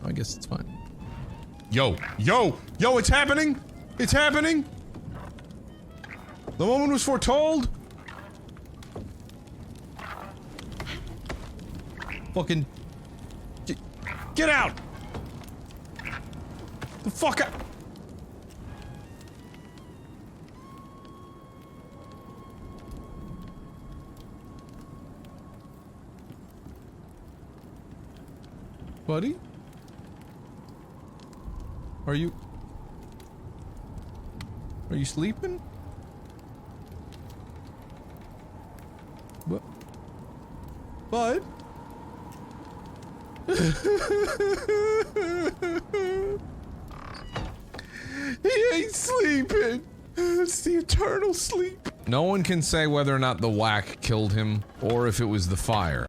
I guess it's fine. Yo! Yo! Yo, it's happening! It's happening! The moment was foretold! Fucking... Get out! The fuck out! Buddy? Are you sleeping? What? Bud? He ain't sleeping. It's the eternal sleep. No one can say whether or not the whack killed him, or if it was the fire.